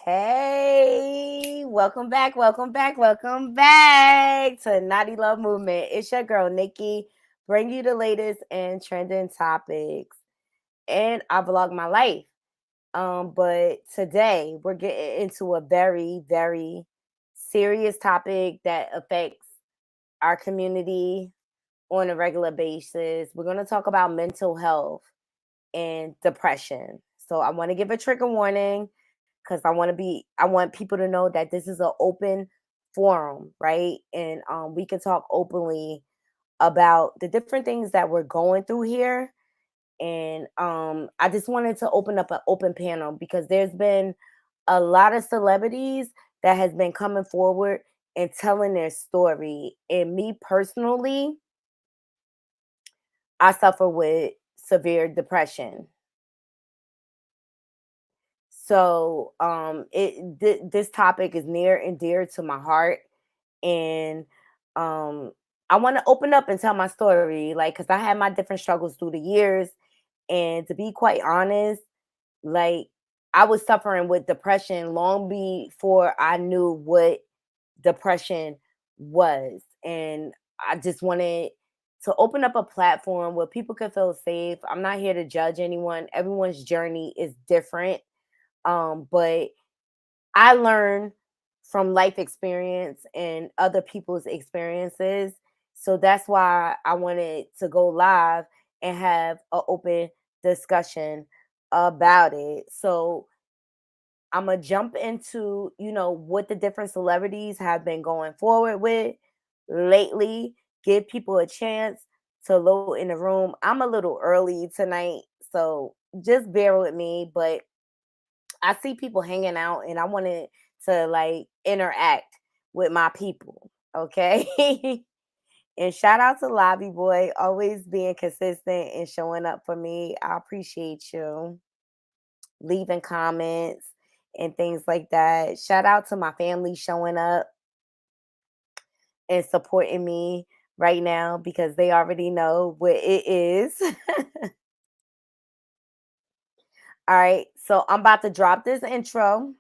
Hey, welcome back to Naughty Love Movement. It's your girl Nikki, bring you the latest and trending topics, and I vlog my life. But today we're getting into a very, very serious topic that affects our community on a regular basis. We're gonna talk about mental health and depression. So I want to give a trigger warning because I want people to know that this is an open forum, right? And we can talk openly about the different things that we're going through here. And I just wanted to open up an open panel because there's been a lot of celebrities that has been coming forward and telling their story. And me personally, I suffer with severe depression. So this topic is near and dear to my heart, and um I want to open up and tell my story, like, because I had my different struggles through the years. And to be quite honest, like, I was suffering with depression long before I knew what depression was. And I just wanted to open up a platform where people can feel safe. I'm not here to judge anyone. Everyone's journey is different. But I learn from life experience and other people's experiences. So that's why I wanted to go live and have an open discussion about it. So I'm gonna jump into, what the different celebrities have been going forward with lately. Give people a chance to load in the room. I'm a little early tonight, so just bear with me. But I see people hanging out and I wanted to like interact with my people. Okay. And shout out to Lobby Boy, always being consistent and showing up for me. I appreciate you. Leaving comments and things like that. Shout out to my family showing up and supporting me right now because they already know what it is. All right. So I'm about to drop this intro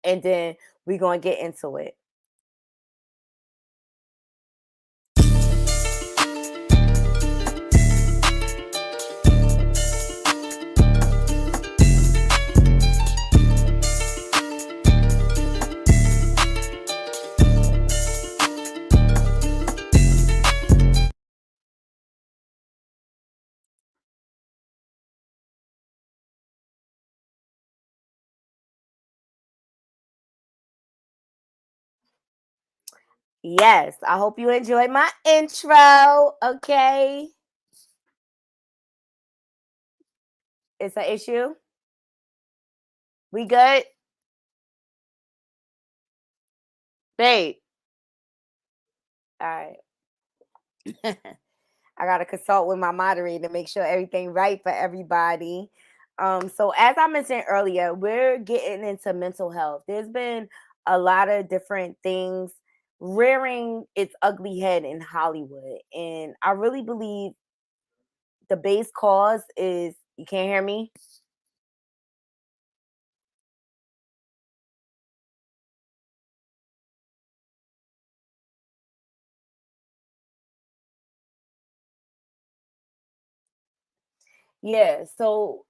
and then we're going to get into it. Yes, I hope you enjoyed my intro. Okay. It's an issue. We good? Babe. All right. I gotta consult with my moderator to make sure everything right for everybody. So as I mentioned earlier, we're getting into mental health. There's been a lot of different things rearing its ugly head in Hollywood. And I really believe the base cause is, you can't hear me? Yeah. So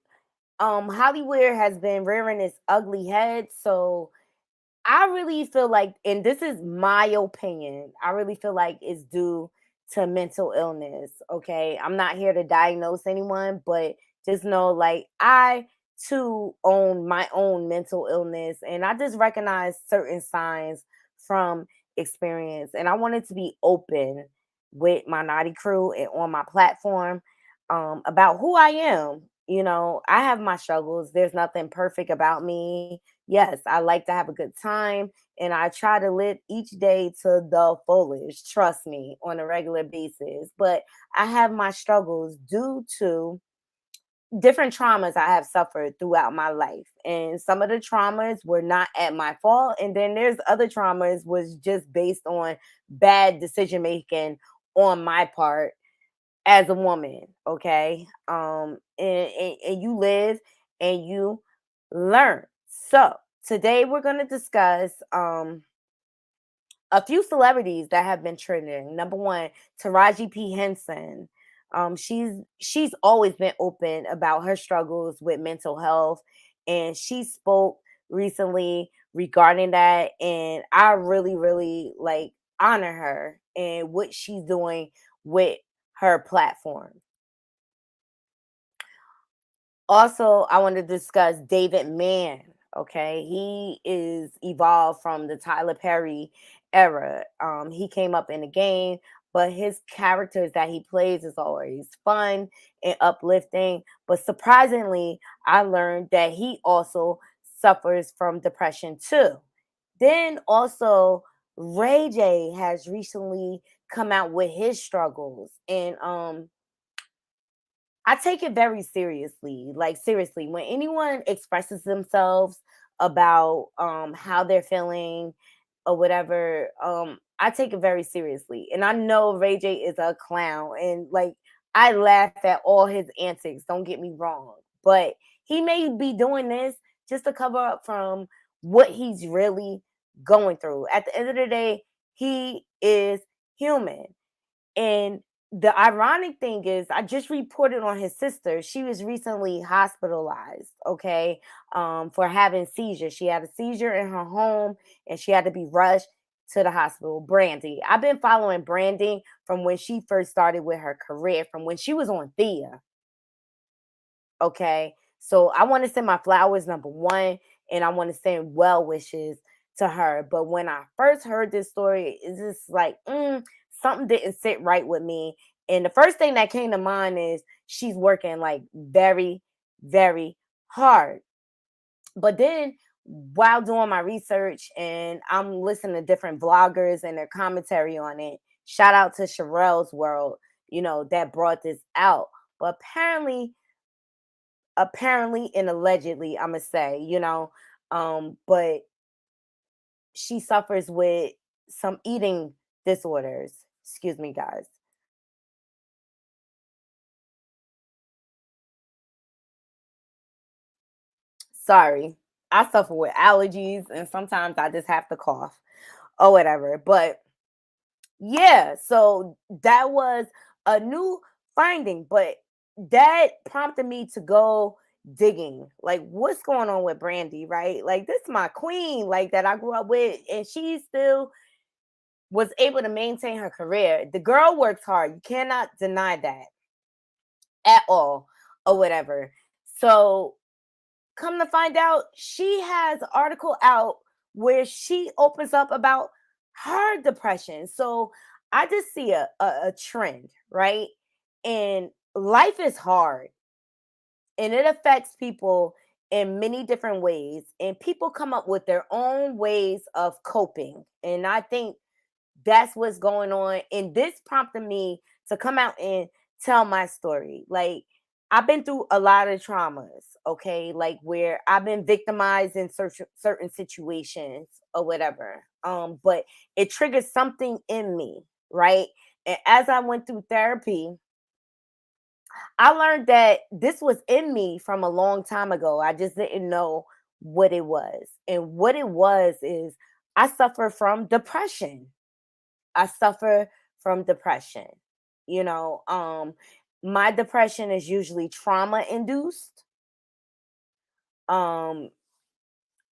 Hollywood has been rearing its ugly head. So I really feel like, and this is my opinion, I really feel like it's due to mental illness. Okay. I'm not here to diagnose anyone, but just know, like, I too own my own mental illness, and I just recognize certain signs from experience. And I wanted to be open with my naughty crew and on my platform about who I am. I have my struggles. There's nothing perfect about me. Yes, I like to have a good time and I try to live each day to the fullest, trust me, on a regular basis. But I have my struggles due to different traumas I have suffered throughout my life. And some of the traumas were not at my fault. And then there's other traumas was just based on bad decision making on my part as a woman. Okay. And you live and you learn. So Today we're going to discuss a few celebrities that have been trending. Number one, Taraji P. Henson. She's always been open about her struggles with mental health, and she spoke recently regarding that. And I really like honor her and what she's doing with her platform. Also, I want to discuss David Mann. Okay, he is evolved from the Tyler Perry era. He came up in the game, but his characters that he plays is always fun and uplifting. But surprisingly, I learned that he also suffers from depression too. Then also, Ray J has recently come out with his struggles, and I take it very seriously. Like seriously, when anyone expresses themselves about how they're feeling or whatever, I take it very seriously. And I know Ray J is a clown and like I laugh at all his antics, don't get me wrong. But he may be doing this just to cover up from what he's really going through. At the end of the day, he is human. And the ironic thing is, I just reported on his sister. She was recently hospitalized, okay, for having seizures. She had a seizure in her home and she had to be rushed to the hospital. Brandy. I've been following Brandy from when she first started with her career, from when she was on Thea. Okay. So I want to send my flowers, number one, and I want to send well wishes to her. But when I first heard this story, it's just like, something didn't sit right with me. And the first thing that came to mind is she's working like very hard. But then while doing my research and I'm listening to different vloggers and their commentary on it, shout out to Sherelle's World, that brought this out. But apparently and allegedly, I'm gonna say, but she suffers with some eating disorders. Excuse me, guys. Sorry. I suffer with allergies and sometimes I just have to cough or whatever. But yeah, so that was a new finding, but that prompted me to go digging. Like, what's going on with Brandy, right? Like, this is my queen, like that I grew up with, and she still was able to maintain her career. The girl works hard. You cannot deny that at all, or whatever. So come to find out, she has an article out where she opens up about her depression. So I just see a trend, right? And life is hard and it affects people in many different ways. And people come up with their own ways of coping. And I think that's what's going on. And this prompted me to come out and tell my story. Like, I've been through a lot of traumas, okay? Like where I've been victimized in certain situations or whatever. But it triggered something in me, right? And as I went through therapy, I learned that this was in me from a long time ago. I just didn't know what it was. And what it was is I suffer from depression. I suffer from depression. You know, my depression is usually trauma induced. Um,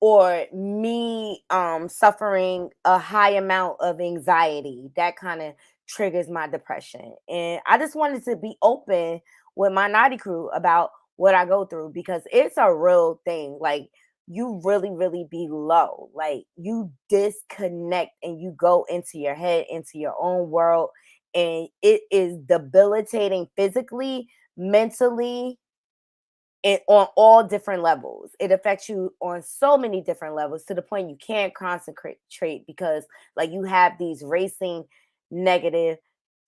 or me suffering a high amount of anxiety that kind of triggers my depression. And I just wanted to be open with my naughty crew about what I go through because it's a real thing. Like, you really be low, like you disconnect and you go into your head, into your own world, and it is debilitating physically, mentally, it on all different levels. It affects you on so many different levels to the point you can't concentrate because like you have these racing negative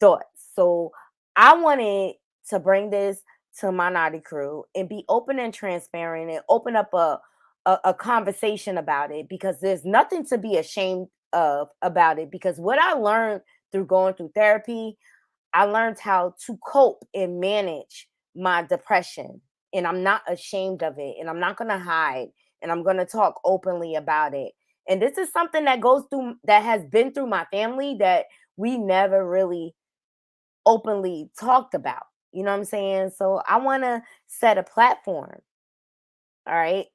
thoughts. So I wanted to bring this to my naughty crew and be open and transparent and open up a conversation about it because there's nothing to be ashamed of about it because what I learned through going through therapy, I learned how to cope and manage my depression, and I'm not ashamed of it, and I'm not going to hide and I'm going to talk openly about it. And this is something that has been through my family that we never really openly talked about. You know what I'm saying? So I want to set a platform. All right.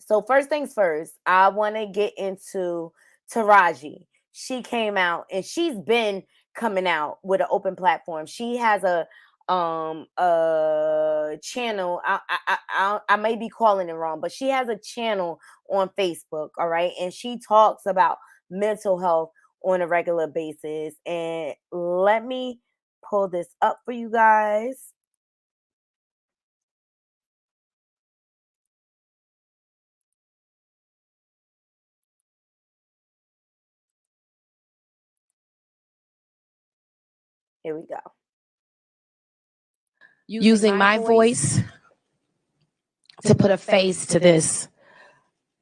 So first things first, I want to get into Taraji. She came out and she's been coming out with an open platform. She has a channel. I may be calling it wrong, but she has a channel on Facebook. All right, and she talks about mental health on a regular basis. And let me pull this up for you guys. Here we go. Using my voice to put a face to this,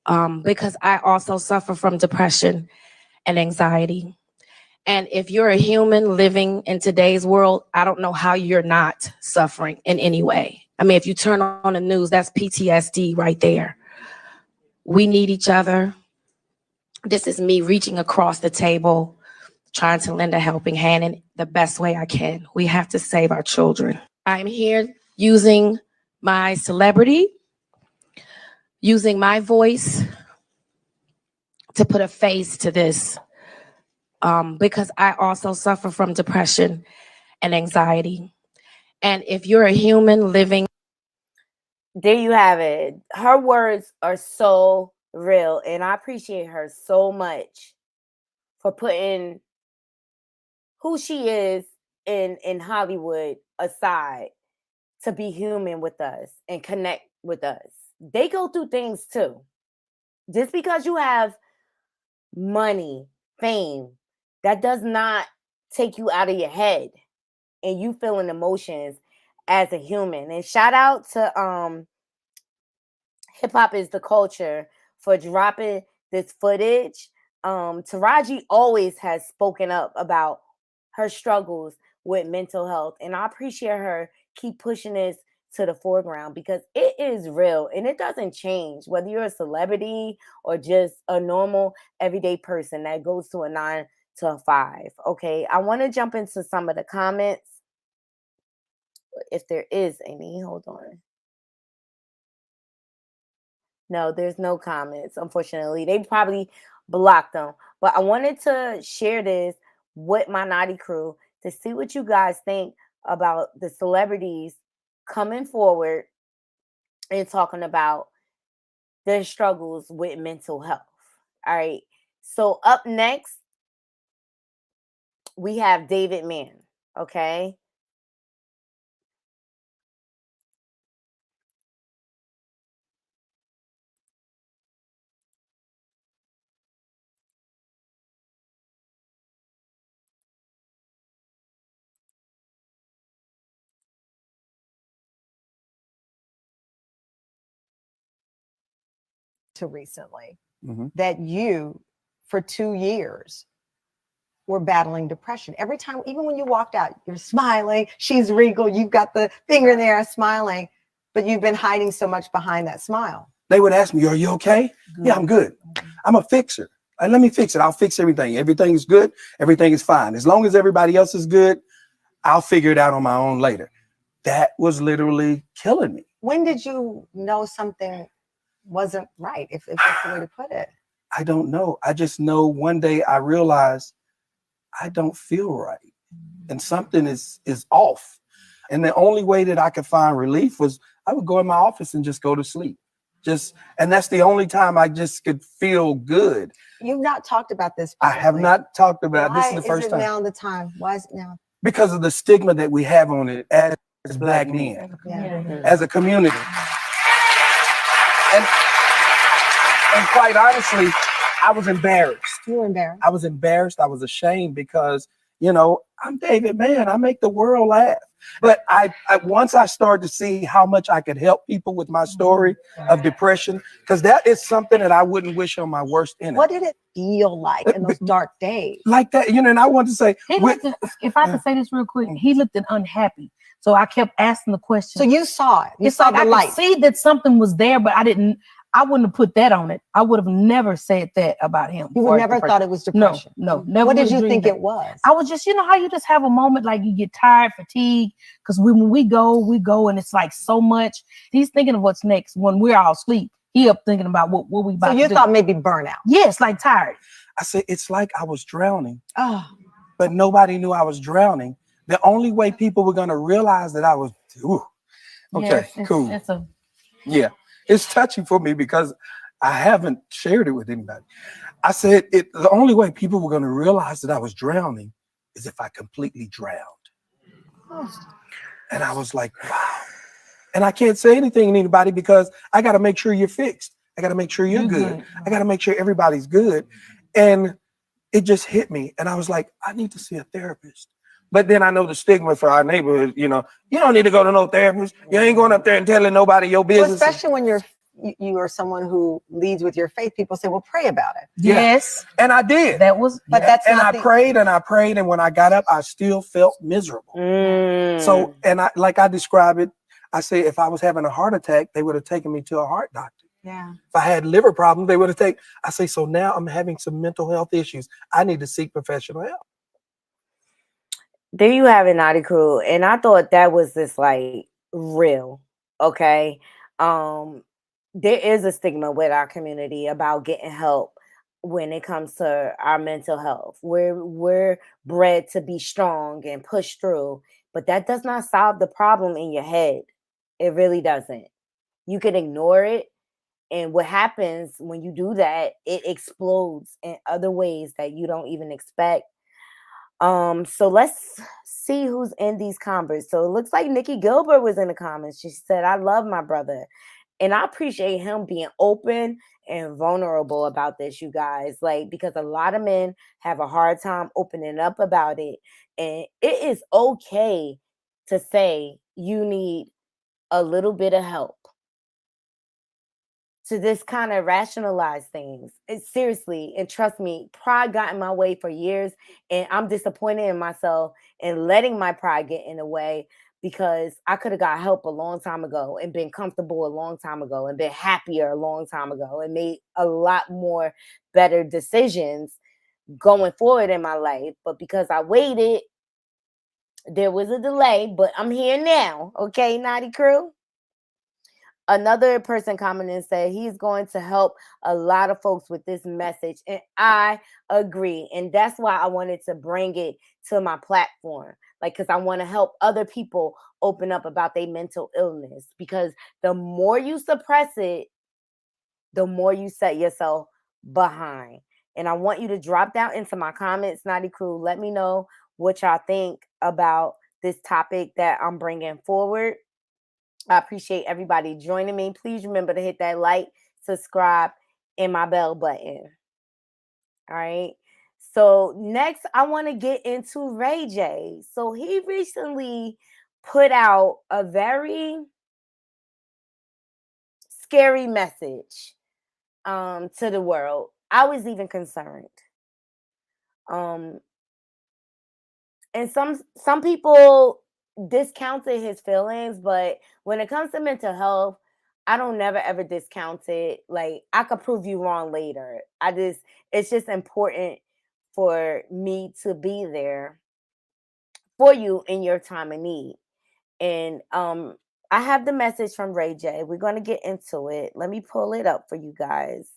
because I also suffer from depression and anxiety. And if you're a human living in today's world, I don't know how you're not suffering in any way. I mean, if you turn on the news, that's PTSD right there. We need each other. This is me reaching across the table, trying to lend a helping hand in the best way I can. We have to save our children. I'm here using my celebrity, using my voice to put a face to this, because I also suffer from depression and anxiety. And if you're a human living, there you have it. Her words are so real, and I appreciate her so much for putting who she is in Hollywood aside to be human with us and connect with us. They go through things too. Just because you have money, fame, that does not take you out of your head and you feeling emotions as a human. And shout out to Hip Hop is the Culture for dropping this footage. Taraji always has spoken up about her struggles with mental health, and I appreciate her keep pushing this to the foreground because it is real and it doesn't change whether you're a celebrity or just a normal everyday person that goes to a 9 to a 5. Okay, I want to jump into some of the comments if there is any. Hold on. No, there's no comments, unfortunately. They probably blocked them. But I wanted to share this with my Naughty crew to see what you guys think about the celebrities coming forward and talking about their struggles with mental health. All right. So up next, we have David Mann. Okay. To recently that you, for 2 years, were battling depression. Every time, even when you walked out, you're smiling. She's regal. You've got the finger there smiling, but you've been hiding so much behind that smile. They would ask me, "Are you okay?" "Yeah, I'm good. I'm a fixer. Let me fix it. I'll fix everything. Everything is good. Everything is fine. As long as everybody else is good, I'll figure it out on my own later." That was literally killing me. When did you know something wasn't right, if that's the way to put it? I don't know. I just know one day I realized I don't feel right and something is off. And the only way that I could find relief was I would go in my office and just go to sleep. And that's the only time I just could feel good. You've not talked about this publicly. I have not talked about this. Is the first time. Why is it now the time? Why is it now? Because of the stigma that we have on it as Black men, as a community. And quite honestly, I was embarrassed. You were embarrassed? I was embarrassed. I was ashamed because, I'm David Mann. I make the world laugh. But I once I started to see how much I could help people with my story of depression, because that is something that I wouldn't wish on my worst enemy. What did it feel like in those dark days? Like that, and I want to say, if I could say this real quick, he looked unhappy. So I kept asking the question. So you saw it. You it's saw like the I light. could see that something was there, but I I wouldn't have put that on it. I would have never said that about him. You would never thought it was depression. No, never. What did you dreamed think that. it was? I was just, how you just have a moment like you get tired, fatigued, because when we go, and it's like so much. He's thinking of what's next when we're all asleep. He up thinking about what we about to do. So you thought maybe burnout? Yes, like tired. I said, it's like I was drowning, Oh, but nobody knew I was drowning. The only way people were going to realize that I was, okay, cool. Yeah, it's touchy for me because I haven't shared it with anybody. I said, the only way people were going to realize that I was drowning is if I completely drowned. And I was like, wow. And I can't say anything to anybody because I got to make sure you're fixed. I got to make sure you're good. I got to make sure everybody's good. And it just hit me. And I was like, I need to see a therapist. But then I know the stigma for our neighborhood, you don't need to go to no therapist. You ain't going up there and telling nobody your business. Well, especially when you are someone who leads with your faith. People say, well, pray about it. Yes. And I did. But that's and not I prayed and I prayed. And when I got up, I still felt miserable. So, and I describe it, I say, if I was having a heart attack, they would have taken me to a heart doctor. Yeah. If I had liver problems, they would have taken. I say, so now I'm having some mental health issues. I need to seek professional help. There you have it, Naughty Crew. And I thought that was just like real. Okay. There is a stigma with our community about getting help when it comes to our mental health. We're bred to be strong and push through, but that does not solve the problem in your head. It really doesn't. You can ignore it. And what happens when you do that, it explodes in other ways that you don't even expect. So let's see who's in these comments. So it looks like Nikki Gilbert was in the comments. She said, I love my brother. And I appreciate him being open and vulnerable about this, you guys. Like, because a lot of men have a hard time opening up about it. And it is okay to say you need a little bit of help. To this kind of rationalize things. It's seriously, and trust me, pride got in my way for years, and I'm disappointed in myself and letting my pride get in the way because I could have got help a long time ago and been comfortable a long time ago and been happier a long time ago and made a lot more better decisions going forward in my life. But because I waited, there was a delay, but I'm here now. Okay, Naughty Crew? Another person commented and said he's going to help a lot of folks with this message. And I agree. And that's why I wanted to bring it to my platform. Like, because I want to help other people open up about their mental illness. Because the more you suppress it, the more you set yourself behind. And I want you to drop down into my comments, Naughty Crew. Let me know what y'all think about this topic that I'm bringing forward. I appreciate everybody joining me. Please remember to hit that like, subscribe, and my bell button. All right. So next, I want to get into Ray J. So he recently put out a very scary message to the world. I was even concerned. And some people discounted his feelings, but when it comes to mental health, I don't never ever discount it. Like, I could prove you wrong later. It's just important for me to be there for you in your time of need. And I have the message from Ray J. We're going to get into it. Let me pull it up for you guys.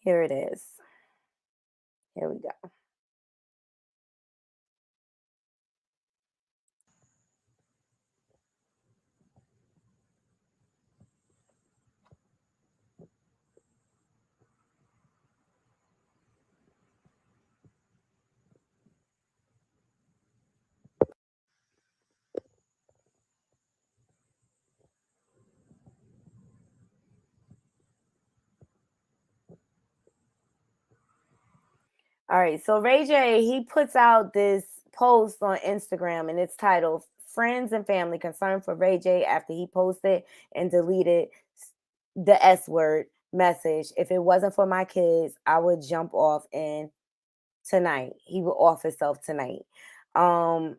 Here it is. Here we go. All right, so Ray J, he puts out this post on Instagram and it's titled Friends and Family Concerned for Ray J after he posted and deleted the S word message, if it wasn't for my kids, I would jump off and tonight. He would off himself tonight. Um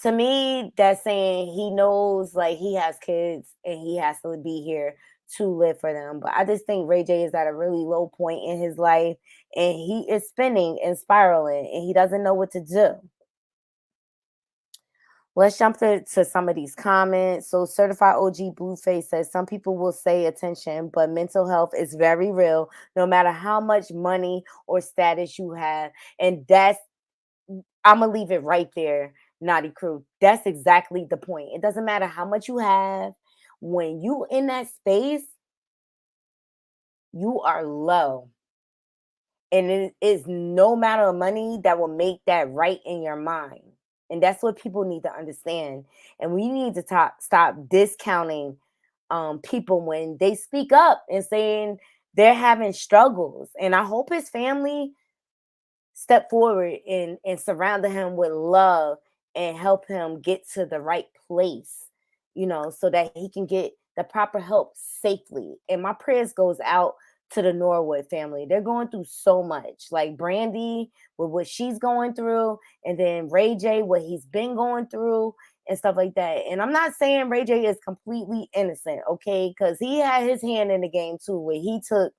to me, that's saying he knows like he has kids and he has to be here to live for them. But I just think Ray J is at a really low point in his life and he is spinning and spiraling and he doesn't know what to do. Let's jump to some of these comments. So Certified OG Blueface says some people will say attention, but mental health is very real, no matter how much money or status you have. And that's I'm gonna leave it right there, Naughty Crew. That's exactly the point. It doesn't matter how much you have. When you in that space, you are low. And it is no amount of money that will make that right in your mind. And that's what people need to understand. And we need to stop discounting people when they speak up and saying they're having struggles. And I hope his family step forward and surround him with love and help him get to the right place, so that he can get the proper help safely. And my prayers goes out to the Norwood family. They're going through so much. Like Brandy with what she's going through, and then Ray J, what he's been going through and stuff like that. And I'm not saying Ray J is completely innocent, okay? Because he had his hand in the game too, where he took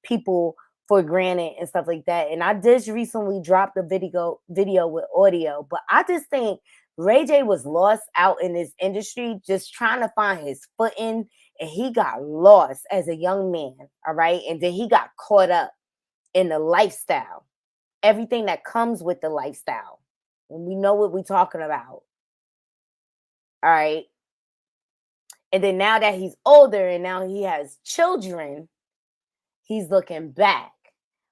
people for granted and stuff like that. And I just recently dropped a video with audio, but I just think Ray J was lost out in this industry, just trying to find his footing, and he got lost as a young man. All right. And then he got caught up in the lifestyle, everything that comes with the lifestyle. And we know what we're talking about. All right. And then now that he's older and now he has children, he's looking back.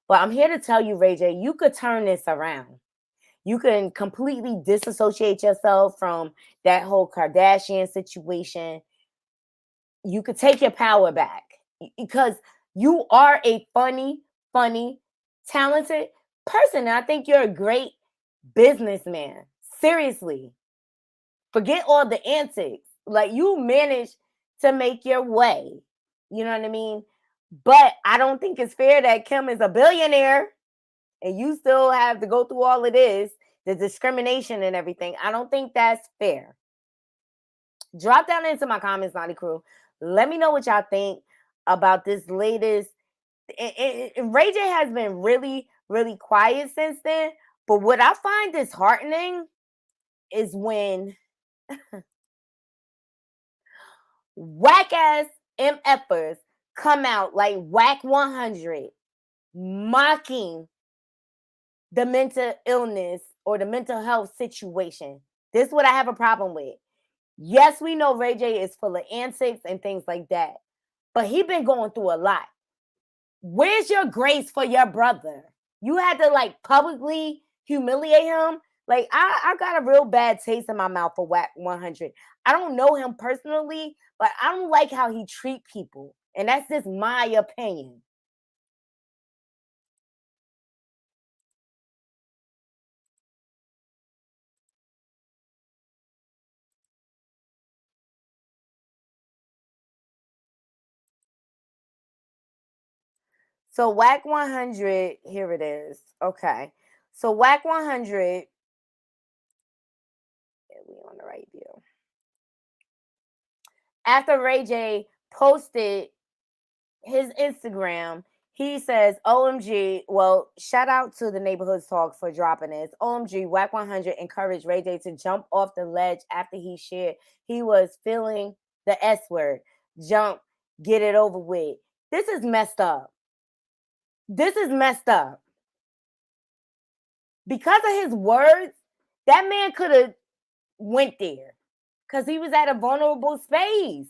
But I'm here to tell you, Ray J, you could turn this around. You can completely disassociate yourself from that whole Kardashian situation. You could take your power back because you are a funny, talented person. And I think you're a great businessman. Seriously. Forget all the antics. Like, you managed to make your way. You know what I mean? But I don't think it's fair that Kim is a billionaire and you still have to go through all of this, the discrimination and everything. I don't think that's fair. Drop down into my comments, Naughty Crew. Let me know what y'all think about this latest. Ray J has been really, really quiet since then. But what I find disheartening is when whack ass MFers come out like Whack 100 mocking the mental illness or the mental health situation. This is what I have a problem with. Yes, we know Ray J is full of antics and things like that, but he been going through a lot. Where's your grace for your brother? You had to like publicly humiliate him. Like, I got a real bad taste in my mouth for Whack 100. I don't know him personally, but I don't like how he treat people. And that's just my opinion. So Whack 100, here it is. Okay. So Whack 100, we on the right view. After Ray J posted his Instagram, he says, OMG, well, shout out to the Neighborhoods Talk for dropping this. OMG, Whack 100 encouraged Ray J to jump off the ledge after he shared he was feeling the S word. Jump, get it over with. This is messed up. This is messed up. Because of his words, that man could have went there because he was at a vulnerable space.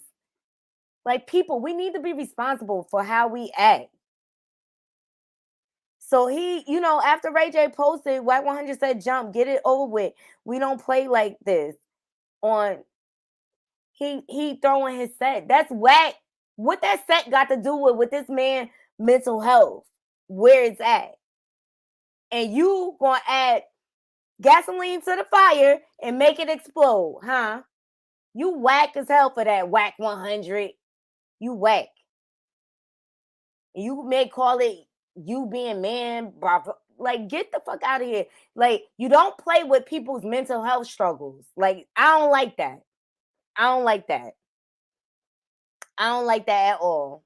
Like, people, we need to be responsible for how we act. So he, after Ray J posted, Whack 100 said, jump, get it over with. We don't play like this. He throwing his set. That's whack. What that set got to do with this man mental health, where it's at. And you gonna add gasoline to the fire and make it explode, huh? You whack as hell for that, Whack 100. You whack. You may call it you being man, blah, blah. Like, get the fuck out of here. Like, you don't play with people's mental health struggles. Like, I don't like that. I don't like that. I don't like that at all.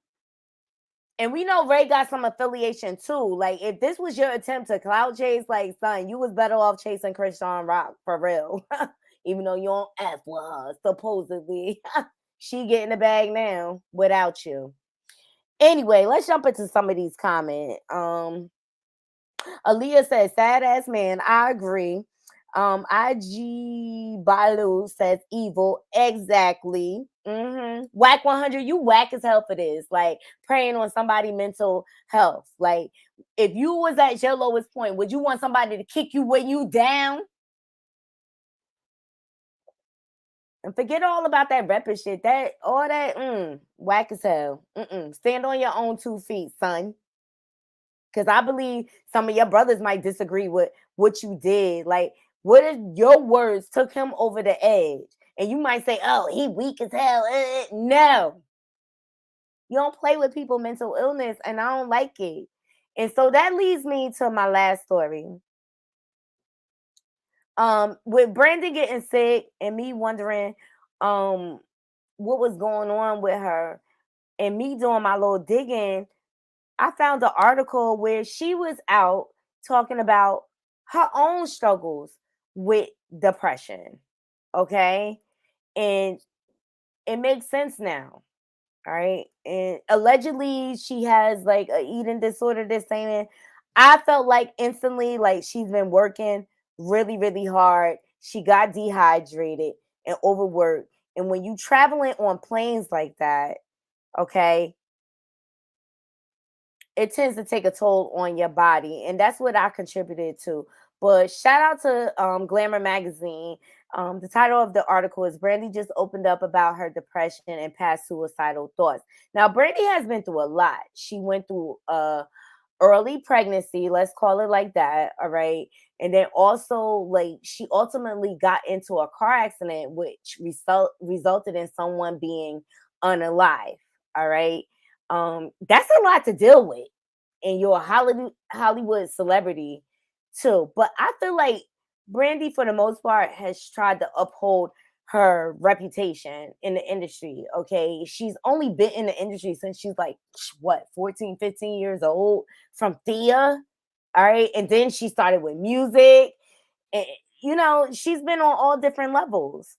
And we know Ray got some affiliation too. Like, if this was your attempt to cloud chase, like, son, you was better off chasing Christian Rock for real. Even though you don't F with her, supposedly. She getting the bag now without you. Anyway, let's jump into some of these comments. Aaliyah says, sad ass man. I agree. IG Balu says evil. Exactly. Whack 100, you whack as hell for this. Like, preying on somebody's mental health. Like, if you was at your lowest point, would you want somebody to kick you when you down? And forget all about that rapping shit. That all that whack as hell. Stand on your own 2 feet, son. Because I believe some of your brothers might disagree with what you did. Like, what if your words took him over the edge? And you might say, oh, he weak as hell. No. You don't play with people's mental illness, and I don't like it. And so that leads me to my last story. With Brandy getting sick and me wondering what was going on with her and me doing my little digging, I found an article where she was out talking about her own struggles with depression. Okay. And it makes sense now. All right. And allegedly she has like an eating disorder, this saying. I felt like instantly like she's been working really, really hard. She got dehydrated and overworked. And when you traveling on planes like that, okay, it tends to take a toll on your body, and that's what I contributed to. But shout out to Glamour magazine. The title of the article is Brandy just opened up about her depression and past suicidal thoughts. Now, Brandy has been through a lot. She went through early pregnancy, let's call it like that, all right? And then also, like, she ultimately got into a car accident, which resulted in someone being unalive, all right? That's a lot to deal with, and you're a Hollywood celebrity too. But I feel like Brandy, for the most part, has tried to uphold her reputation in the industry. Okay, she's only been in the industry since she's like what 14, 15 years old from Thea. All right, and then she started with music, and she's been on all different levels.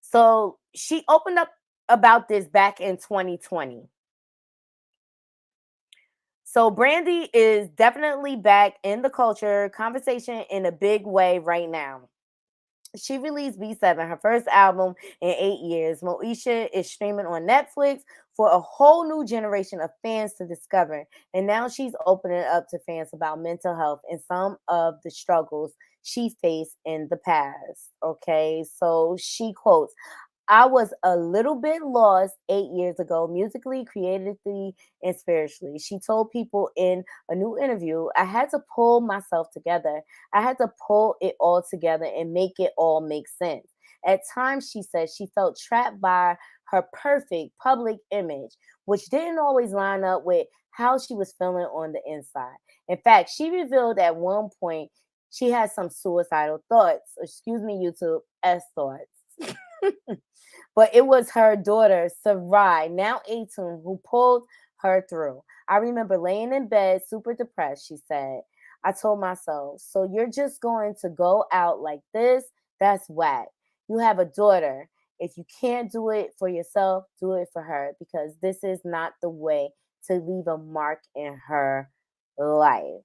So she opened up about this back in 2020. So Brandy is definitely back in the culture conversation in a big way right now. She released B7, her first album in 8 years. Moesha is streaming on Netflix for a whole new generation of fans to discover. And now she's opening up to fans about mental health and some of the struggles she faced in the past. Okay, so she quotes, I was a little bit lost 8 years ago, musically, creatively, and spiritually. She told people in a new interview, I had to pull myself together. I had to pull it all together and make it all make sense. At times, she said she felt trapped by her perfect public image, which didn't always line up with how she was feeling on the inside. In fact, she revealed at one point she had some suicidal thoughts, excuse me, YouTube, S thoughts. But it was her daughter, Sarai, now 18, who pulled her through. I remember laying in bed, super depressed, she said. I told myself, so you're just going to go out like this? That's whack. You have a daughter. If you can't do it for yourself, do it for her, because this is not the way to leave a mark in her life.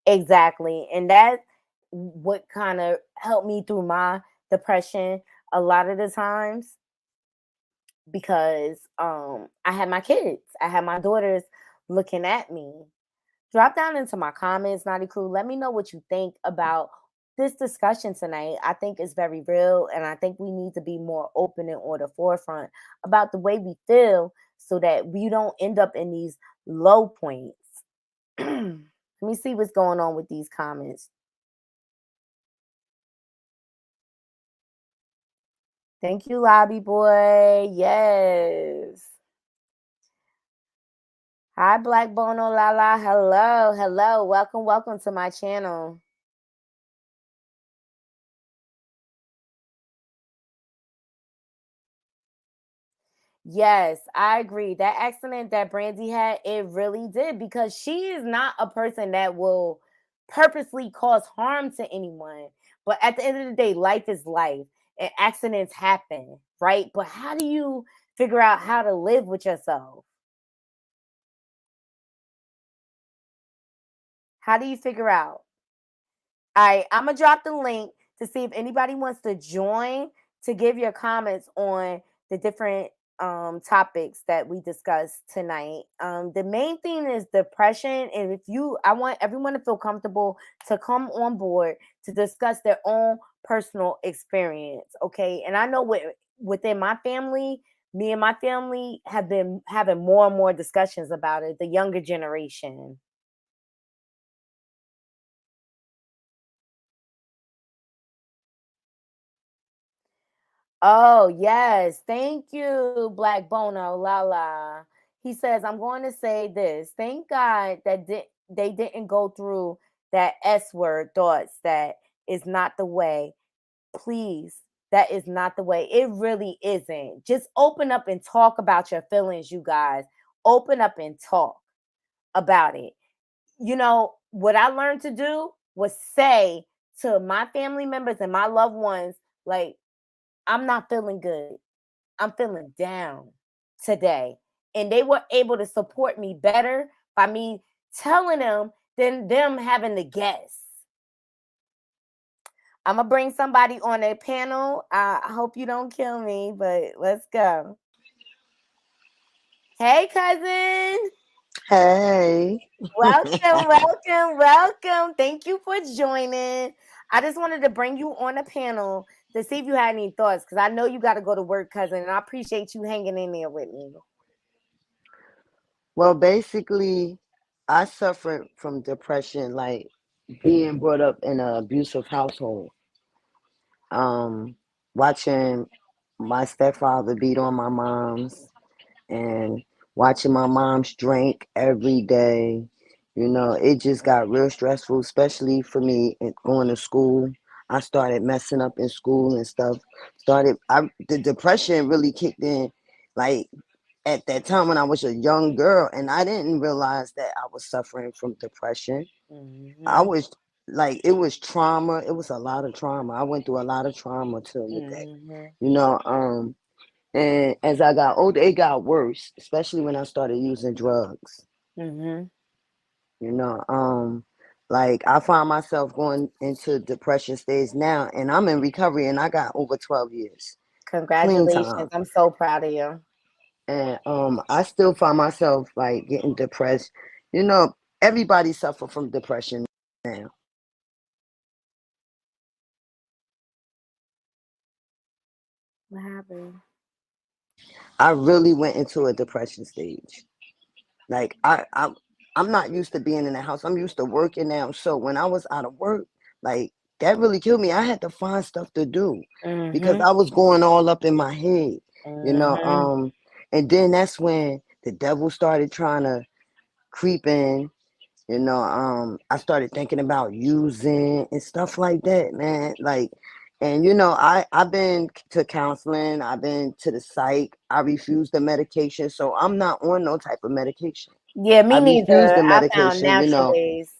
Exactly. And that's what kind of helped me through my depression a lot of the times, because I had my kids, I had my daughters looking at me. Drop down into my comments, Naughty Crew. Let me know what you think about this discussion tonight. I think it's very real, and I think we need to be more open and on the forefront about the way we feel so that we don't end up in these low points. Let me see what's going on with these comments. Thank you, Lobby Boy. Yes. Hi, Black Bono Lala. Hello, hello. Welcome, welcome to my channel. Yes, I agree. That accident that Brandy had, it really did, because she is not a person that will purposely cause harm to anyone. But at the end of the day, life is life and accidents happen, right? But how do you figure out how to live with yourself? How do you figure out? All right, I'm gonna drop the link to see if anybody wants to join to give your comments on the different topics that we discussed tonight. The main thing is depression, and I want everyone to feel comfortable to come on board to discuss their own personal experience. Okay, and I know within my family, me and my family have been having more and more discussions about it. The younger generation. Oh, yes. Thank you, Black Bono Lala. He says, I'm going to say this. Thank God that they didn't go through that S word thoughts. That is not the way. Please, that is not the way. It really isn't. Just open up and talk about your feelings, you guys. Open up and talk about it. You know, what I learned to do was say to my family members and my loved ones, like, I'm not feeling good. I'm feeling down today. And they were able to support me better by me telling them than them having to guess. I'm going to bring somebody on a panel. I hope you don't kill me, but let's go. Hey, cousin. Hey. Welcome, welcome, welcome. Thank you for joining. I just wanted to bring you on a panel to see if you had any thoughts, because I know you got to go to work, cousin, and I appreciate you hanging in there with me. Well, basically, I suffered from depression, like being brought up in an abusive household. Um, Watching my stepfather beat on my mom's, and watching my mom's drink every day. It just got real stressful, especially for me and going to school. I started messing up in school and stuff. The depression really kicked in, like at that time when I was a young girl, and I didn't realize that I was suffering from depression. I Mm-hmm. was like, it was trauma. It was a lot of trauma. I went through a lot of trauma till the day, Mm-hmm. you know. And as I got older, it got worse, especially when I started using drugs. Mm-hmm. You know, like I find myself going into depression stage now, and I'm in recovery, and I got over 12 years clean Congratulations. time. I'm so proud of you. And I still find myself like getting depressed. Everybody suffer from depression now. What happened? I really went into a depression stage. Like I'm not used to being in the house. I'm used to working now. So when I was out of work, like that really killed me. I had to find stuff to do because Mm-hmm. I was going all up in my head, you know. Mm-hmm. And then that's when the devil started trying to creep in. I started thinking about using and stuff like that, man. Like, and I've been to counseling, I've been to the psych, I refuse the medication, so I'm not on no type of medication. Yeah, I me refuse neither. the I found medication. natural ways.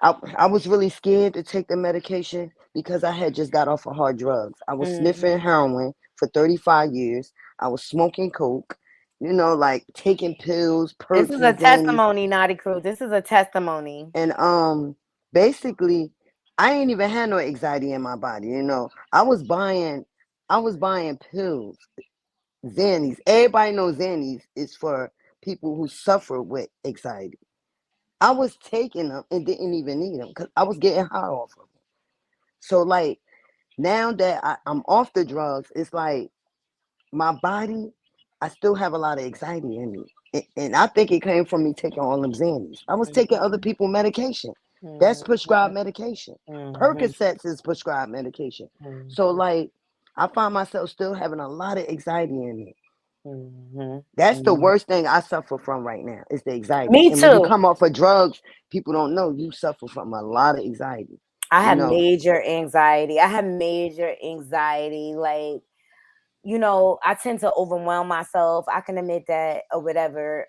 I was really scared to take the medication because I had just got off of hard drugs. I was Mm-hmm. sniffing heroin for 35 years. I was smoking coke, like taking pills, This perks is a and Xannies. testimony, Naughty Crew. This is a testimony. And basically I ain't even had no anxiety in my body. I was buying pills, Xannies. Everybody knows Xannies is for people who suffer with anxiety. I was taking them and didn't even need them because I was getting high off of them. So like now that I'm off the drugs, it's like my body, I still have a lot of anxiety in me. And I think it came from me taking all them Xannies. I was taking other people's medication. That's prescribed medication. Mm-hmm. Percocets is prescribed medication. So Mm-hmm. like I find myself still having a lot of anxiety in me. That's the Mhm. worst thing I suffer from right now is the anxiety. Me And when you too. come off of drugs, people don't know you suffer from a lot of anxiety. I You have know, major anxiety. I have major anxiety. Like, I tend to overwhelm myself. I can admit that or whatever.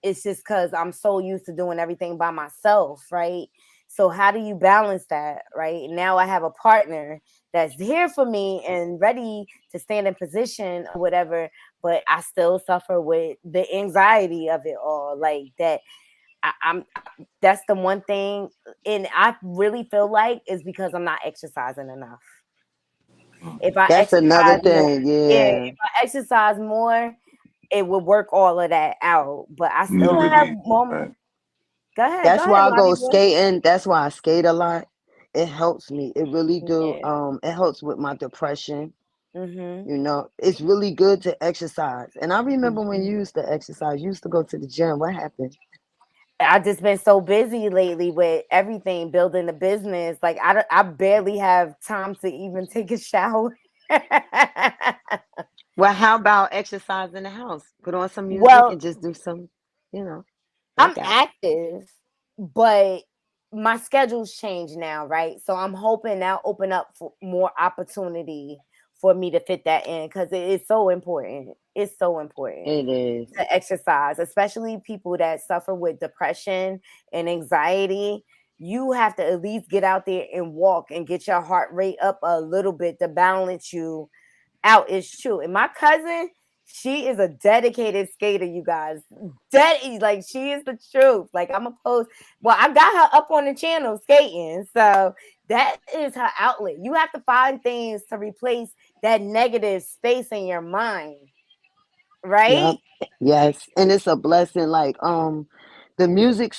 It's just because I'm so used to doing everything by myself, right? So how do you balance that, right? Now I have a partner that's here for me and ready to stand in position or whatever, but I still suffer with the anxiety of it all. Like that, I'm that's the one thing, and I really feel like it's because I'm not exercising enough. If I that's another exercise more, thing. yeah, Yeah. if I exercise more, it would work all of that out. But I You still have really, moments. Go That's ahead, why I Bobby go boy. skating. That's why I skate a lot. It helps me. It really do. Yeah. It helps with my depression. Mhm. You know, it's really good to exercise. And I remember when Mhm. you used to exercise, you used to go to the gym. What happened? I just been so busy lately with everything, building the business. Like I barely have time to even take a shower. Well, how about exercise in the house? Put on some music Well, and just do some, you know, I'm workout. active, but my schedule's changed now, right? So I'm hoping now open up for more opportunity for me to fit that in because it is so important. It's so important It is. to exercise, especially people that suffer with depression and anxiety. You have to at least get out there and walk and get your heart rate up a little bit to balance you out. Is true. And my cousin, she is a dedicated skater, you guys. Like she is the truth. Like I'm a post. Well, I got her up on the channel skating. So that is her outlet. You have to find things to replace that negative space in your mind, right? Yep. Yes. And it's a blessing. Like, the music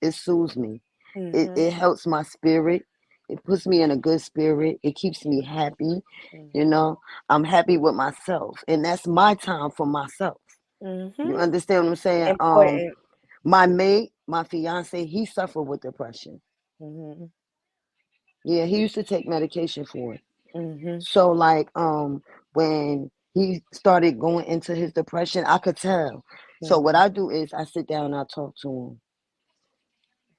it soothes me. Mm-hmm. It helps my spirit. It puts me in a good spirit. It keeps me happy. You know, I'm happy with myself. And that's my time for myself. You Mm-hmm. understand what I'm saying? Important. My mate, my fiance, he suffered with depression. Mm-hmm. Yeah, he used to take medication for it. Mm-hmm. So like when he started going into his depression, I could tell. So what Mm-hmm. I do is I sit down and I talk to him.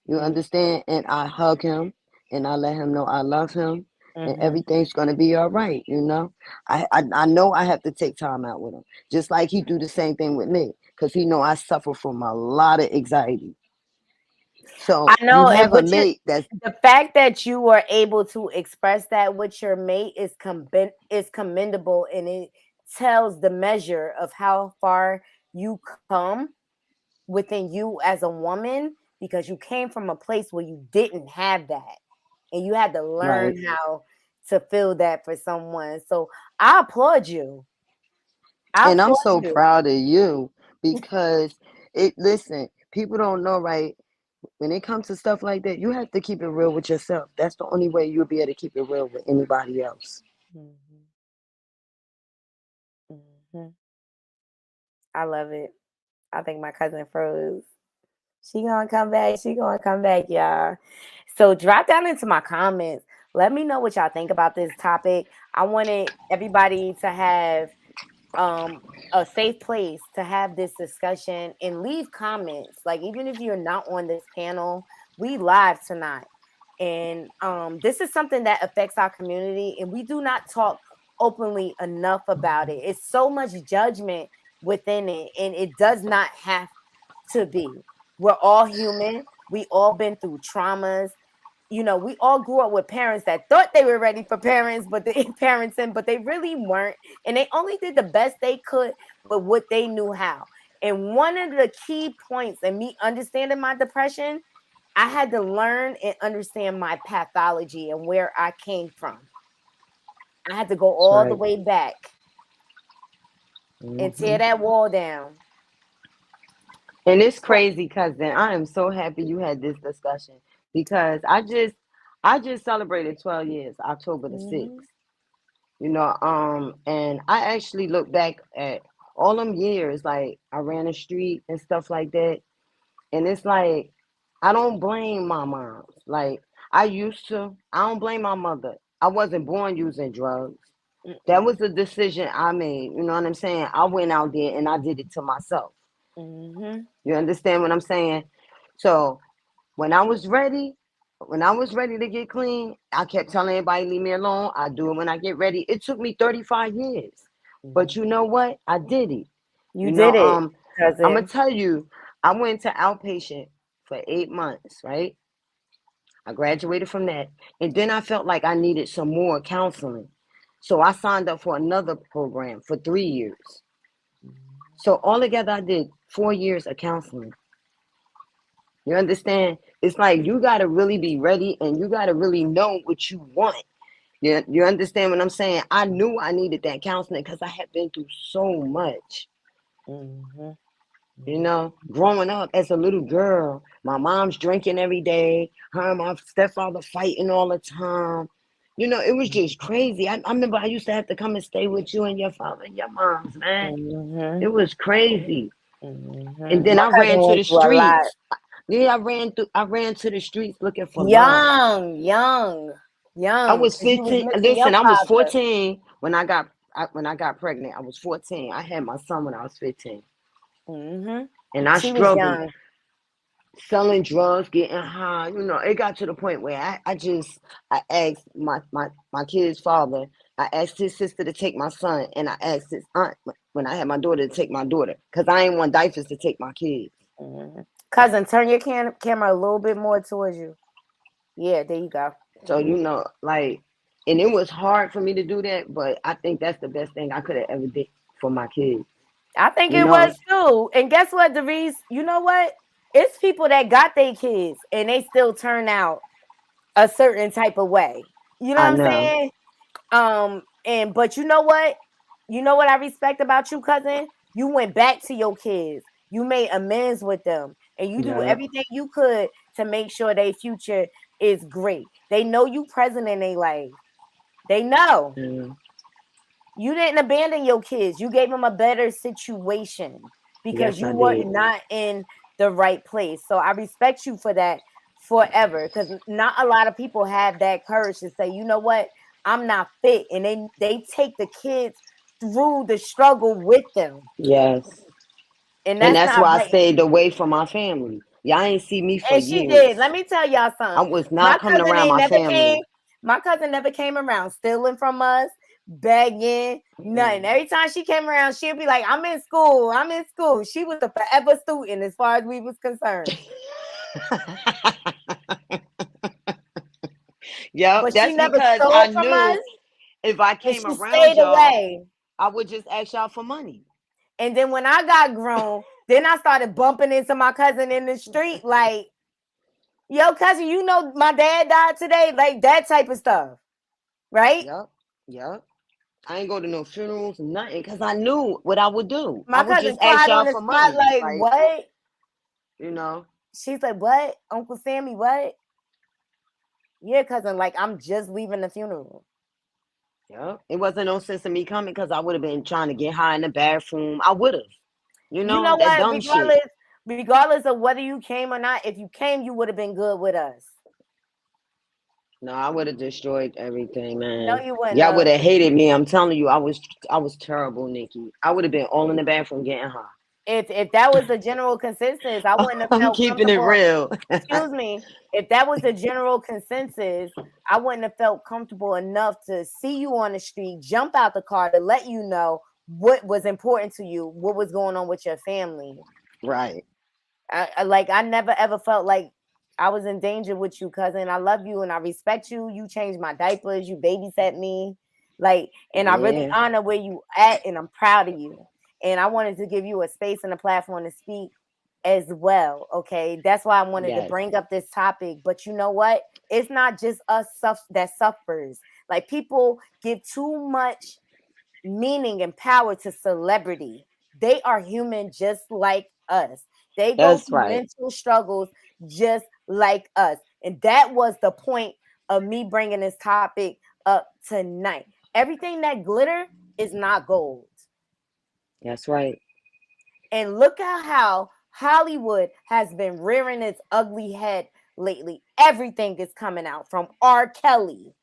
You Mm-hmm. understand? And I hug him and I let him know I love him and Mm-hmm. everything's gonna be all right, you know? I know I have to take time out with him. Just like he do the same thing with me. Cause he know I suffer from a lot of anxiety. So I you know, and have a mate that's the fact that you were able to express that with your mate is commendable, and it tells the measure of how far you come within you as a woman because you came from a place where you didn't have that, and you had to learn right. how to feel that for someone. So I applaud you. I And I'm applaud so you. proud of you because listen, people don't know, right? When it comes to stuff like that, you have to keep it real with yourself. That's the only way you'll be able to keep it real with anybody else. Mhm. Mhm. I love it. I think my cousin froze. She gonna come back. She gonna come back, y'all. So drop down into my comments. Let me know what y'all think about this topic. I wanted everybody to have um a safe place to have this discussion and leave comments. Like even if you're not on this panel, we live tonight. And this is something that affects our community and we do not talk openly enough about it. It's so much judgment within it and it does not have to be. We're all human. We all been through traumas. We all grew up with parents that thought they were ready for parents, but they parenting, but they really weren't. And they only did the best they could with what they knew how. And one of the key points in me understanding my depression, I had to learn and understand my pathology and where I came from. I had to go That's all the right. way back and tear Hmm. that wall down. And it's crazy, cousin. I am so happy you had this discussion because I just celebrated 12 years, October the Mhm. 6th. You know, and I actually look back at all them years, like I ran the street and stuff like that. And it's like I don't blame my mom. Like I used to. I don't blame my mother. I wasn't born using drugs. That was the decision I made. You know what I'm saying? I went out there and I did it to myself. Mm-hmm. You understand what I'm saying? So when I was ready, to get clean, I kept telling everybody, leave me alone. I do it when I get ready. It took me 35 years. But you know what? I did it. You did it, I'm gonna cousin. tell you, I went to outpatient for 8 months, right? I graduated from that. And then I felt like I needed some more counseling. So I signed up for another program for 3 years. So altogether I did 4 years of counseling. You understand? It's like you gotta really be ready and you gotta really know what you want. You understand what I'm saying? I knew I needed that counseling because I had been through so much. Mm-hmm. You know, growing up as a little girl, my mom's drinking every day, her and my stepfather fighting all the time. You know, it was just crazy. I remember I used to have to come and stay with you and your father and your mom's, man. Mm-hmm. It was crazy. And Mm-hmm. then My I ran cousin to went the through a lot. streets. Yeah, I ran to the streets looking for love. Young, I young, was because you was 15. missing your Listen, I was father. 14 when I got pregnant. I was 14. I had my son when I was 15. Mm-hmm. And I She was struggled young. selling drugs, getting high. You know, it got to the point where I asked my kid's father, I asked his sister to take my son, and I asked his aunt when I had my daughter to take my daughter. Because I ain't want diapers to take my kids. Mm-hmm. Cousin, turn your camera a little bit more towards you. Yeah, there you go. So, you know, like, and it was hard for me to do that, but I think that's the best thing I could have ever did for my kids. I think You it know, was too. And guess what, Derice? You know what? It's people that got their kids and they still turn out a certain type of way. You know I what I'm know. saying? And but you know what? You know what I respect about you, cousin? You went back to your kids. You made amends with them. And you do Yeah. everything you could to make sure their future is great. They know you present in their life. They know. Mm. You didn't abandon your kids. You gave them a better situation because Yes, you I were did. not in the right place. So I respect you for that forever because not a lot of people have that courage to say, you know what, I'm not fit, and they take the kids through the struggle with them, Yes. and And that's that's not why I right. stayed away from my family. Y'all ain't see me for And she did. Let years. me tell y'all I something. was My not coming cousin around ain't my never family. came. My cousin never came around stealing from us, begging, nothing. Mm. Every time she came around, she'd be like, I'm in school. I'm in school. She was a forever student as far as we was concerned. Yep, But she that's never because I stole from us, knew if I and came she around stayed y'all, away. I would just ask y'all for money. And then when I got grown, then I started bumping into my cousin in the street, like, yo, cousin, you know my dad died today, like that type of stuff, right? Yep, yep. I ain't go to no funerals, nothing, because I knew what I would do. I My would cousin just ask cried on y'all the for spot, money. like, Like, what? you know, She's like, what? Uncle Sammy, what? Yeah, cousin, like, I'm just leaving the funeral. yep. It wasn't no sense of me coming because I would have been trying to get high in the bathroom. I would have. You You know, know that what? dumb shit. Regardless of whether you came or not, if you came, you would have been good with us. No, I would have destroyed everything, No, man. you wouldn't Y'all would have. have hated me. I'm telling you, I was terrible, Nikki. I would have been all in the bathroom getting high. If that was the general consensus, I wouldn't have I'm felt keeping it comfortable. real. Excuse me. If that was the general consensus, I wouldn't have felt comfortable enough to see you on the street, jump out the car to let you know what was important to you, what was going on with your family. Right. I never ever felt like I was in danger with you, cousin. I love you and I respect you. You changed my diapers, you babysat me. Like, and I really Yeah. honor where you at, and I'm proud of you. And I wanted to give you a space and a platform to speak as well. Okay. That's why I wanted to Yes. bring up this topic. But you know what? It's not just us that suffers. Like, people give too much meaning and power to celebrity. They are human just like us. They go That's through right. mental struggles just like us. And that was the point of me bringing this topic up tonight. Everything that glitter is not gold. That's right. And look at how Hollywood has been rearing its ugly head lately. Everything is coming out from R. Kelly.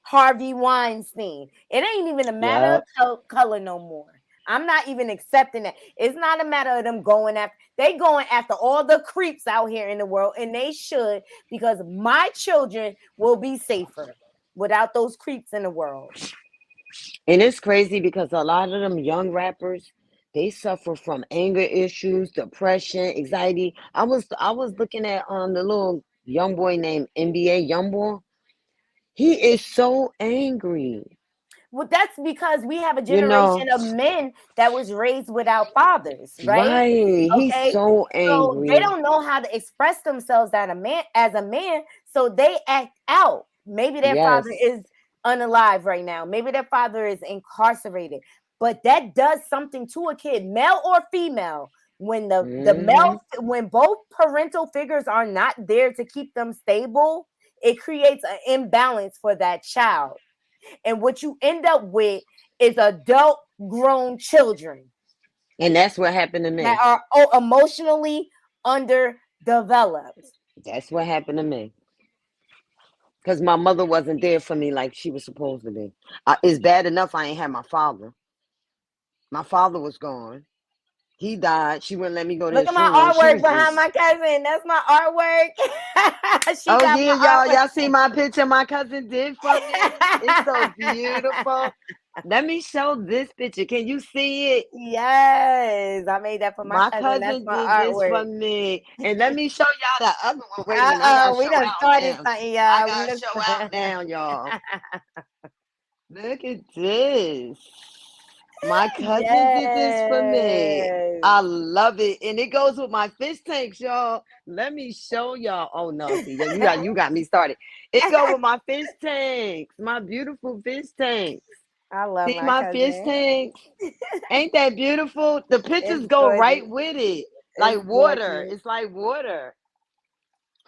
Harvey Weinstein. It ain't even a matter Yep. of color no more. I'm not even accepting that. It's not a matter of them going after. They going after all the creeps out here in the world, and they should, because my children will be safer without those creeps in the world. And it's crazy because a lot of them young rappers, they suffer from anger issues, depression, anxiety. I was looking at the little young boy named NBA Youngboy. He is so angry. Well, that's because we have a You know, generation of men that was raised without fathers, right? right. He's Okay. so So they angry. don't know how to express themselves as a man, so they act out. Maybe their father Yes. is unalive right now. Maybe their father is incarcerated. But that does something to a kid, male or female. When Hmm. when both parental figures are not there to keep them stable, it creates an imbalance for that child. And what you end up with is adult grown children And that's what happened to that me. are emotionally underdeveloped. That's what happened to me. Because my mother wasn't there for me like she was supposed to be. It's bad enough I ain't had my father. My father was gone. He died. She wouldn't let me go to Look his at my funeral. She artwork was behind just, my cousin. That's my artwork. She oh got yeah, my y'all. artwork. Y'all see my picture my cousin did for me? It's so beautiful. Let me show this picture. Can you see it? Yes, I made that for my My cousin. That's cousin my did this for artwork. me. And let me show y'all the other one. Wait a minute. I gotta We show done out started now. something, I y'all. We gotta show out done. now, y'all. Look at this. My cousin did this for me. Yes. I love it. And it goes with my fish tanks, y'all. Let me show y'all. Oh no, see, you got me started. It go with my fish tanks, my beautiful fish tanks. I love See my my fish cousin. tanks? Ain't that beautiful? The pictures It's go right gorgeous. with it. It's Like water. gorgeous. It's like water.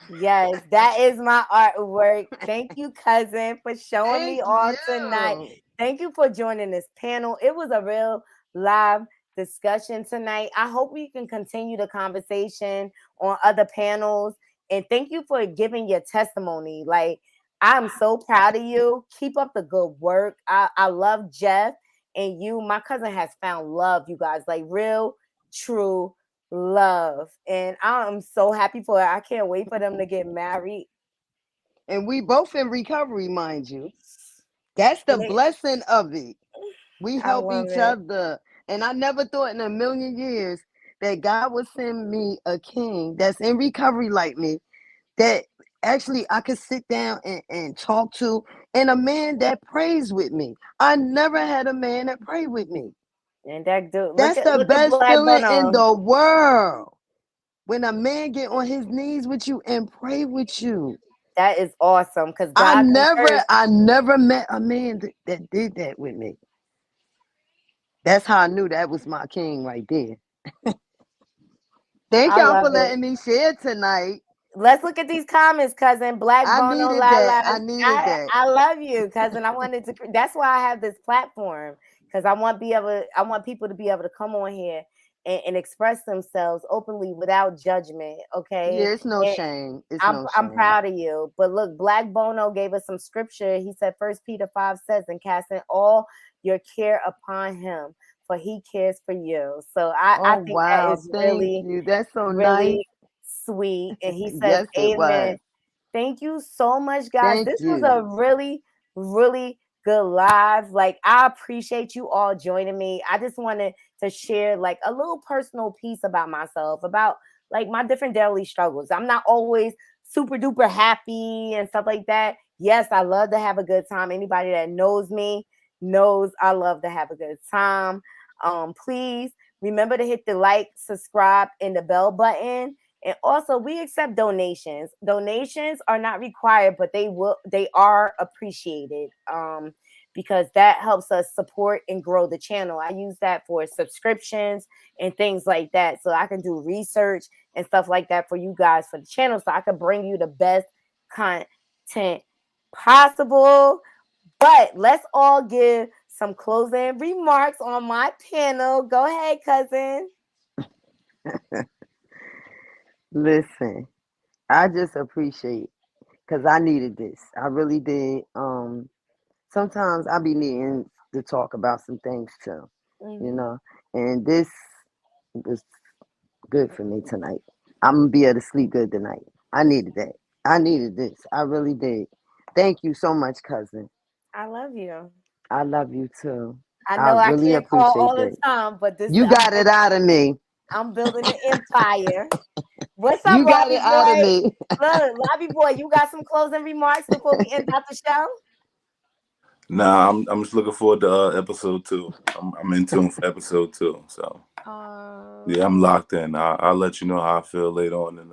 Yes, that is my artwork. Thank you, cousin, for showing me Thank all tonight. you. Thank you for joining this panel. It was a real live discussion tonight. I hope we can continue the conversation on other panels. And thank you for giving your testimony. Like, I'm so proud of you. Keep up the good work. I love Jeff and you. My cousin has found love, you guys, like real, true love. And I'm so happy for it. I can't wait for them to get married. And we both in recovery, mind you. That's the And they, blessing of it. We I help love each it. other. And I never thought in a million years that God would send me a king that's in recovery like me, that actually I could sit down and talk to, and a man that prays with me. I never had a man that prayed with me. And that dude, That's the look at best Black feeling in Bono. the world. When a man get on his knees with you and pray with you. That is awesome because I God never confers. I never met a man that did that with me. That's how I knew that was my king right there. Thank I y'all love for it. letting me share tonight. Let's look at these comments, cousin. Black I Bono needed that. Lalas. I needed I that. I love you, cousin. I wanted to. That's why I have this platform because I want people to be able to come on here and express themselves openly without judgment. Okay, Yeah, it's no and shame. It's I'm no I'm shame. proud of you. But look, Black Bono gave us some scripture. He said, First Peter 5 says, "And casting all your care upon Him, for He cares for you." So I Oh think that wow. is Thank really you. That's so nice. really sweet. And he says, Yes, it Amen. was. Thank you so much, guys. Thank This was you. a really, really good live. Like, I appreciate you all joining me. I just wanted to share like a little personal piece about myself, about like my different daily struggles. I'm not always super duper happy and stuff like that. Yes, I love to have a good time. Anybody that knows me knows I love to have a good time. Please remember to hit the like, subscribe, and the bell button. And also, we accept donations. Donations are not required, but they are appreciated. Because that helps us support and grow the channel. I use that for subscriptions and things like that. So I can do research and stuff like that for you guys for the channel. So I can bring you the best content possible. But let's all give some closing remarks on my panel. Go ahead, cousin. Listen, I just appreciate because I needed this. I really did. sometimes I be needing to talk about some things too, you know. And this was good for me tonight. I'm gonna be able to sleep good tonight. I needed that. I needed this. I really did. Thank you so much, cousin. I love you. I love you too. I I know I really can't call appreciate all the that. time, but this You got it out of me. I'm building an empire. What's up, You got Robbie it out of boy? me. Look, Robbie boy, you got some closing remarks before we end out the show? Nah, I'm just looking forward to episode 2. I'm in tune for episode 2. So yeah, I'm locked in. I'll let you know how I feel later on in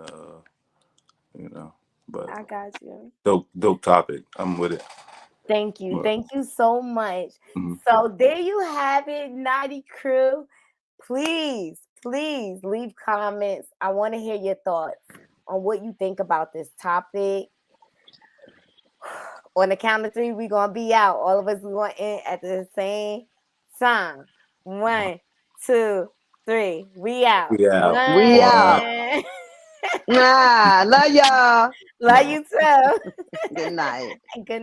you know. But I got you. dope topic. I'm with it. Thank you. But, Thank you so much. mhm. So there you have it, Knotty Crew. Please leave comments. I want to hear your thoughts on what you think about this topic. On the count of 3, we're gonna be out. All of us we going to end at the same time. 1, 2, 3. We out. We out. We out. One. Nah, love y'all. Love you too. Good night. Good night.